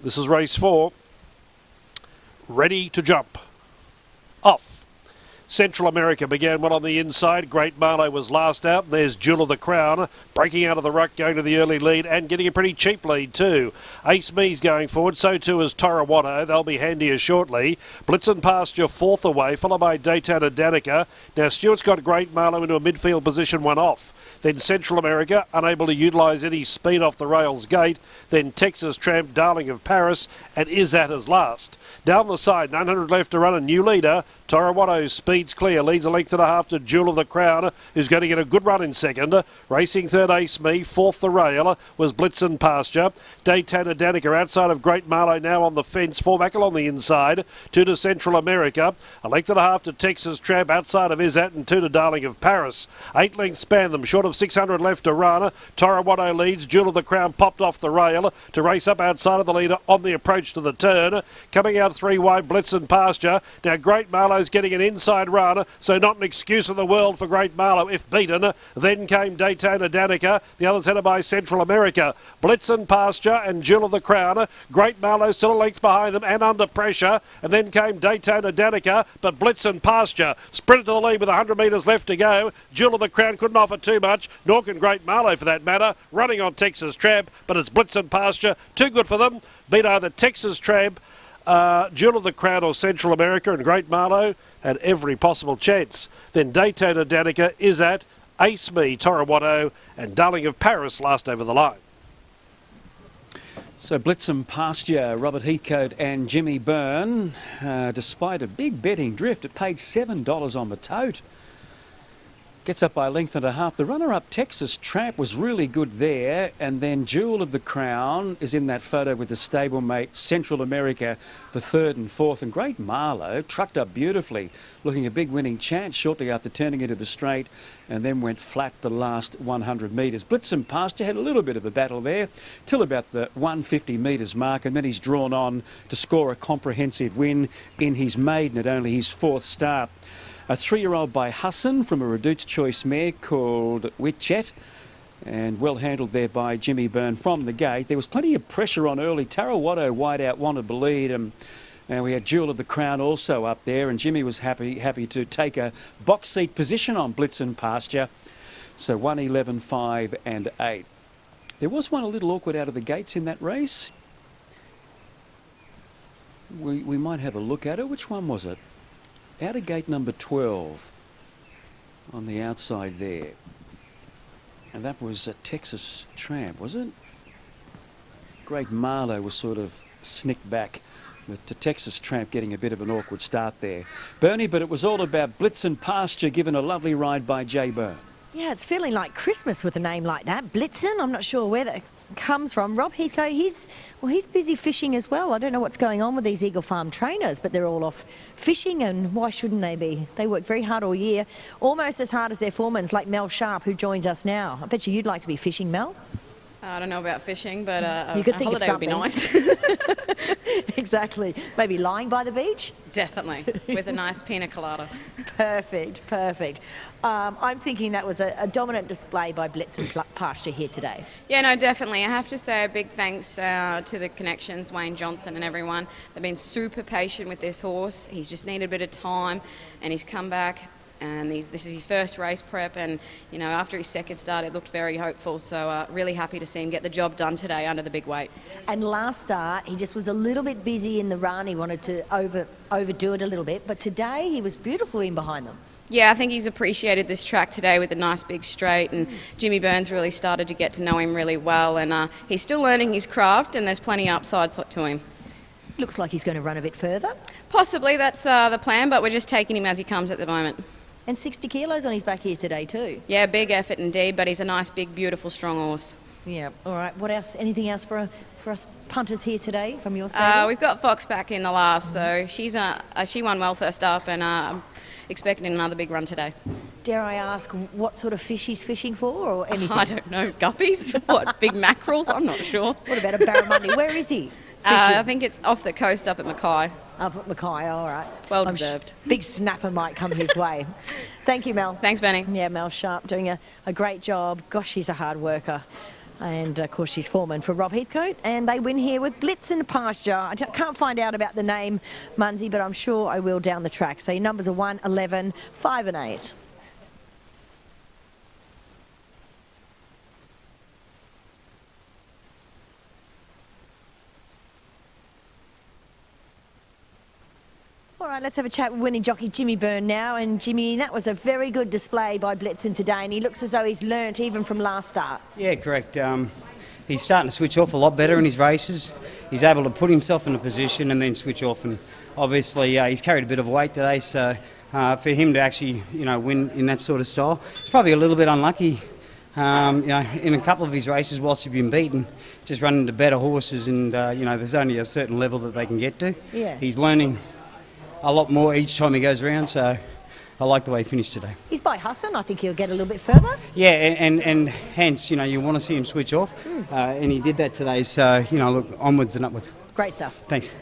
This is race 4. Ready to jump. Off. Central America began well on the inside. Great Marlow was last out. There's Jewel of the Crown breaking out of the ruck, going to the early lead and getting a pretty cheap lead too. Ace Me's going forward. So too is Torawato. They'll be handier shortly. Blitzen Pasture fourth away, followed by Daytona Danica. Now Stewart's got Great Marlow into a midfield position, one off. Then Central America, unable to utilise any speed off the rails gate. Then Texas Tramp, Darling of Paris, and Is That His Last. Down the side, 900 left to run, a new leader. Torawato's speed's clear, leads a length and a half to Jewel of the Crown, who's going to get a good run in second. Racing third, Ace Me. Fourth, the rail, was Blitzen Pasture. Daytona Danica outside of Great Marlow now on the fence. 4 Mackle on the inside. 2 to Central America. A length and a half to Texas Tramp outside of Is That, and 2 to Darling of Paris. 8 lengths span them, short of 600 left to run. Torawato leads. Jewel of the Crown popped off the rail to race up outside of the leader on the approach to the turn. Coming out 3 wide, Blitzen Pasture. Now Great Marlow's getting an inside run, so not an excuse in the world for Great Marlow if beaten. Then came Daytona Danica. The others headed by Central America. Blitzen Pasture and Jewel of the Crown. Great Marlow still a length behind them and under pressure. And then came Daytona Danica, but Blitzen Pasture sprinted to the lead with 100 metres left to go. Jewel of the Crown couldn't offer too much, nor can Great Marlow for that matter. Running on Texas Tramp, but it's Blitzen Pasture. Too good for them. Beat either Texas Tramp, Jewel of the Crown or Central America, and Great Marlow had every possible chance. Then Daytona Danica, Is That, Ace Me, Torawato, and Darling of Paris last over the line. So Blitzen Pasture, Robert Heathcote and Jimmy Byrne, despite a big betting drift, it paid $7 on the tote. Gets up by a length and a half. The runner-up Texas Tramp was really good there, and then Jewel of the Crown is in that photo with the stablemate Central America for third and fourth, and Great Marlow trucked up beautifully, looking a big winning chance shortly after turning into the straight, and then went flat the last 100 metres. Blitzen Pasture had a little bit of a battle there till about the 150 metres mark, and then he's drawn on to score a comprehensive win in his maiden at only his fourth start. A 3-year-old by Hassan from a reduced choice mare called Witchet, and well handled there by Jimmy Byrne from the gate. There was plenty of pressure on early. Torawato wide out wanted the lead, and we had Jewel of the Crown also up there, and Jimmy was happy to take a box seat position on Blitzen Pasture. So 1, 11, 5 and 8. There was one a little awkward out of the gates in that race. We might have a look at it. Which one was it? Out of gate number 12 on the outside there. And that was a Texas Tramp, was it? Great Marlow was sort of snicked back, but Texas Tramp getting a bit of an awkward start there. Bernie, but it was all about Blitzen Pasture, given a lovely ride by Jay Byrne. Yeah, it's feeling like Christmas with a name like that. Blitzen, I'm not sure where that comes from. Rob Heathcote, he's busy fishing as well. I don't know what's going on with these Eagle Farm trainers, but they're all off fishing, and why shouldn't they be? They work very hard all year, almost as hard as their foremans, like Mel Sharp, who joins us now. I bet you'd like to be fishing, Mel. I don't know about fishing, but you could a think holiday of would be nice. Exactly. Maybe lying by the beach? Definitely, with a nice pina colada. Perfect, perfect. I'm thinking that was a dominant display by Blitzen Pasture here today. Yeah, no, definitely. I have to say a big thanks to the connections, Wayne Johnson and everyone. They've been super patient with this horse. He's just needed a bit of time, and he's come back. And this is his first race prep, and you know, after his second start it looked very hopeful, so really happy to see him get the job done today under the big weight. And last start he just was a little bit busy in the run. He wanted to overdo it a little bit, but today he was beautiful in behind them. Yeah, I think he's appreciated this track today with a nice big straight, and Jimmy Byrne's really started to get to know him really well, and he's still learning his craft, and there's plenty of upsides to him. Looks like he's going to run a bit further. Possibly, that's the plan, but we're just taking him as he comes at the moment. And 60 kilos on his back here today too. Yeah, big effort indeed, but he's a nice, big, beautiful, strong horse. Yeah, all right. What else? Anything else for us punters here today from your side? We've got Fox back in the last, so she won well first up, and I'm expecting another big run today. Dare I ask what sort of fish he's fishing for, or anything? I don't know, guppies? What, big mackerels? I'm not sure. What about a barramundi? Where is he? I think it's off the coast up at Mackay. Up at Mackay, all right. Well deserved. Big snapper might come his way. Thank you, Mel. Thanks, Benny. Yeah, Mel Sharp doing a great job. Gosh, he's a hard worker. And, of course, she's foreman for Rob Heathcote. And they win here with Blitzen Pasture. I can't find out about the name, Munsey, but I'm sure I will down the track. So your numbers are 1, 11, 5 and 8. All right, let's have a chat with winning jockey Jimmy Byrne now. And Jimmy, that was a very good display by Blitzen today, and he looks as though he's learnt even from last start. Yeah, correct. He's starting to switch off a lot better in his races. He's able to put himself in a position and then switch off. And obviously, he's carried a bit of weight today, so for him to actually, win in that sort of style, it's probably a little bit unlucky. In a couple of his races, whilst he's been beaten, just running into better horses, and there's only a certain level that they can get to. Yeah. He's learning a lot more each time he goes around, so I like the way he finished today. He's by Hassan. I think he'll get a little bit further. Yeah, and hence, you want to see him switch off, and he did that today, so, look, onwards and upwards. Great stuff. Thanks.